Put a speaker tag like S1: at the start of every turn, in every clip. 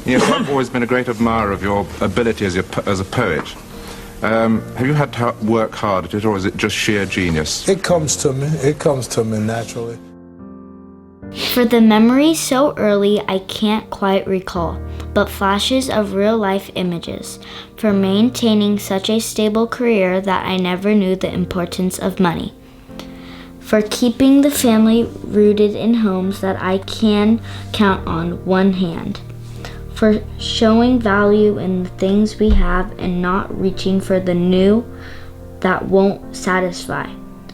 S1: Yes, I've always been a great admirer of your ability as a poet. Have you had to work hard at it, or is it just sheer genius?
S2: It comes to me. It comes to me naturally.
S3: For the memory so early I can't quite recall, but flashes of real-life images. For maintaining such a stable career that I never knew the importance of money. For keeping the family rooted in homes that I can count on one hand. For showing value in the things we have and not reaching for the new that won't satisfy.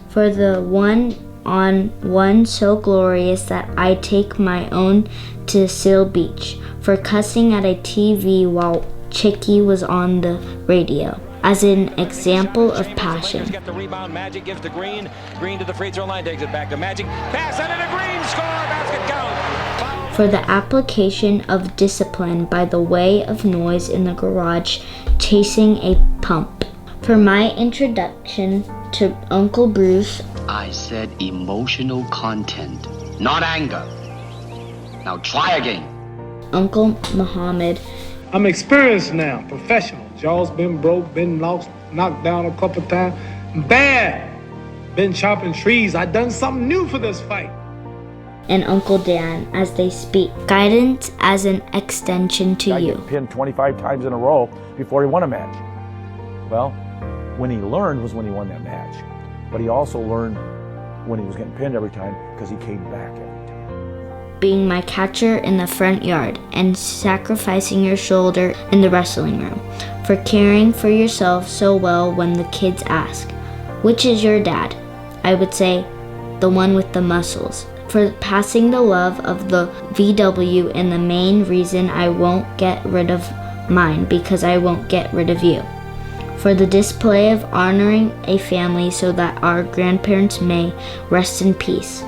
S3: For the one so glorious that I take my own to Seal Beach. For cussing at a TV while Chicky was on the radio. As an example of passion.
S4: Get the rebound, Magic gives to Green. Green to the free throw line, takes it back to Magic. Pass under to Green, score, basket count.
S3: For the application of discipline by the way of noise in the garage, chasing a pump. For my introduction to Uncle Bruce,
S5: I said emotional content, not anger. Now try again.
S3: Uncle Muhammad.
S6: I'm experienced now, professional. Jaw's been broke, been lost, knocked down a couple times. Bad. Been chopping trees. I done something new for this fight.
S3: And Uncle Dan as they speak. Guidance as an extension to you.
S7: Got pinned 25 times in a row before he won a match. Well, when he learned was when he won that match. But he also learned when he was getting pinned every time because he came back every time.
S3: Being my catcher in the front yard and sacrificing your shoulder in the wrestling room. For caring for yourself so well when the kids ask, which is your dad? I would say, the one with the muscles. For passing the love of the VW and the main reason I won't get rid of mine because I won't get rid of you. For the display of honoring a family so that our grandparents may rest in peace.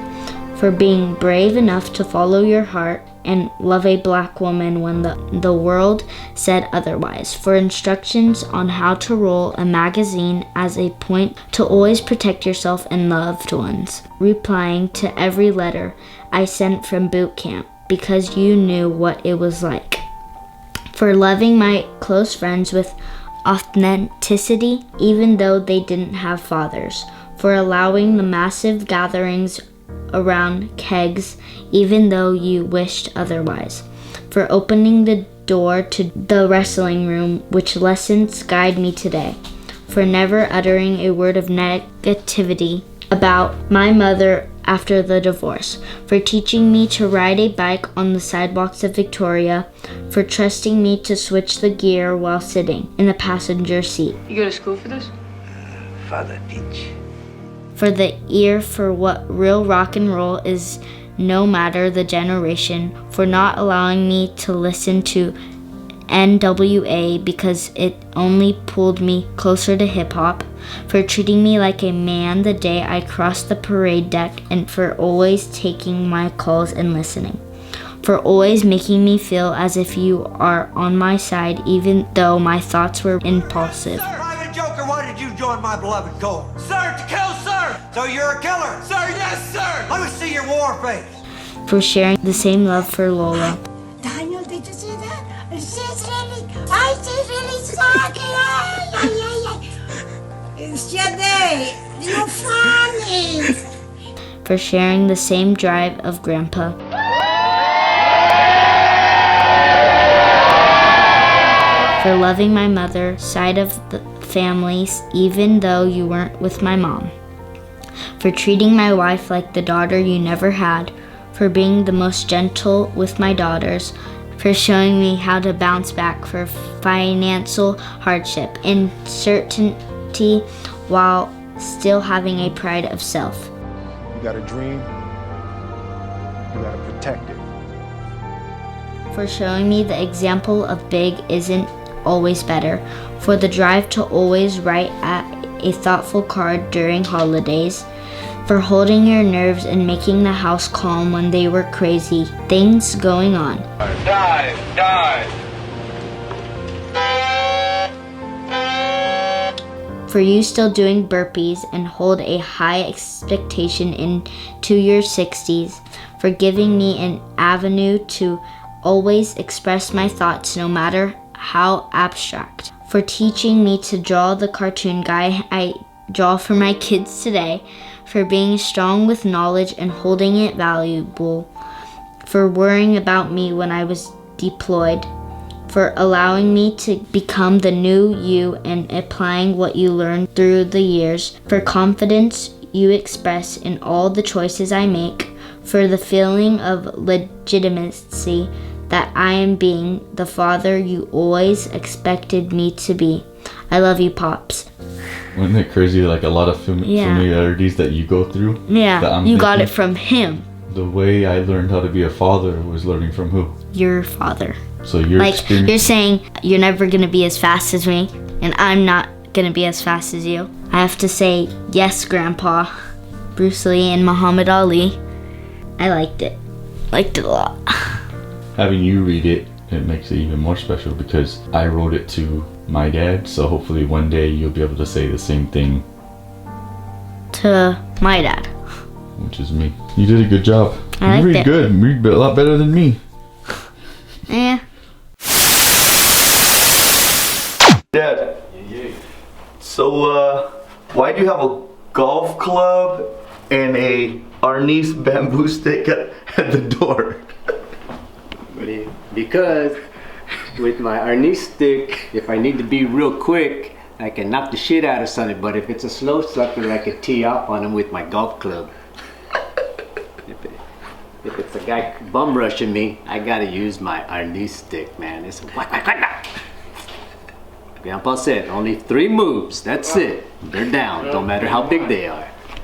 S3: For being brave enough to follow your heart and love a black woman when the world said otherwise. For instructions on how to roll a magazine as a point to always protect yourself and loved ones. Replying to every letter I sent from boot camp because you knew what it was like. For loving my close friends with authenticity even though they didn't have fathers. For allowing the massive gatherings around kegs even though you wished otherwise. For opening the door to the wrestling room which lessons guide me today. For never uttering a word of negativity about my mother after the divorce. For teaching me to ride a bike on the sidewalks of Victoria. For trusting me to switch the gear while sitting in the passenger seat.
S8: You go to school for this?
S9: Father teach.
S3: For the ear for what real rock and roll is no matter the generation. For not allowing me to listen to NWA because it only pulled me closer to hip hop. For treating me like a man the day I crossed the parade deck and for always taking my calls and listening. For always making me feel as if you are on my side even though my thoughts were impulsive.
S9: Sir, Private Joker, why did you join my beloved corps? Sir, to kill, sir! So you're a killer? Sir, yes, sir! Let me see your war face.
S3: For sharing the same love for Lola.
S10: Daniel, did you see that? She's really sucking. It's Shadae. You're funny.
S3: For sharing the same drive of Grandpa. For loving my mother, side of the family, even though you weren't with my mom. For treating my wife like the daughter you never had. For being the most gentle with my daughters. For showing me how to bounce back for financial hardship and certainty while still having a pride of self.
S7: You got a dream, you got to protect it.
S3: For showing me the example of big isn't always better. For the drive to always write at a thoughtful card during holidays. For holding your nerves and making the house calm when they were crazy things going on.
S4: Dive, dive.
S3: For you still doing burpees and hold a high expectation into your 60s. For giving me an avenue to always express my thoughts no matter how abstract, for teaching me to draw the cartoon guy I draw for my kids today, for being strong with knowledge and holding it valuable, for worrying about me when I was deployed, for allowing me to become the new you and applying what you learned through the years, for confidence you express in all the choices I make, for the feeling of legitimacy that I am being the father you always expected me to be. I love you, Pops.
S8: Wasn't it crazy, like a lot of familiarities that you go through?
S3: Yeah, you got it from him.
S8: The way I learned how to be a father was learning from who?
S3: Your father.
S8: So your experience...
S3: You're saying you're never going to be as fast as me, and I'm not going to be as fast as you. I have to say, yes, Grandpa. Bruce Lee and Muhammad Ali. I liked it. Liked it a lot.
S8: Having you read it, it makes it even more special because I wrote it to my dad, so hopefully one day you'll be able to say the same thing
S3: to my dad,
S8: which is me. You did a good job.
S3: You
S8: read good. You read a lot better than me.
S3: Yeah.
S11: Dad. So why do you have a golf club and a Arnis bamboo stick at the door?
S12: Because with my Arnis stick, if I need to be real quick, I can knock the shit out of something. But if it's a slow sucker, I can tee off on him with my golf club. If it's a guy bum rushing me, I gotta use my Arnis stick, man. It's whack, whack, whack, whack. Grandpa said, only 3 moves, that's it. They're down, no matter how big they are.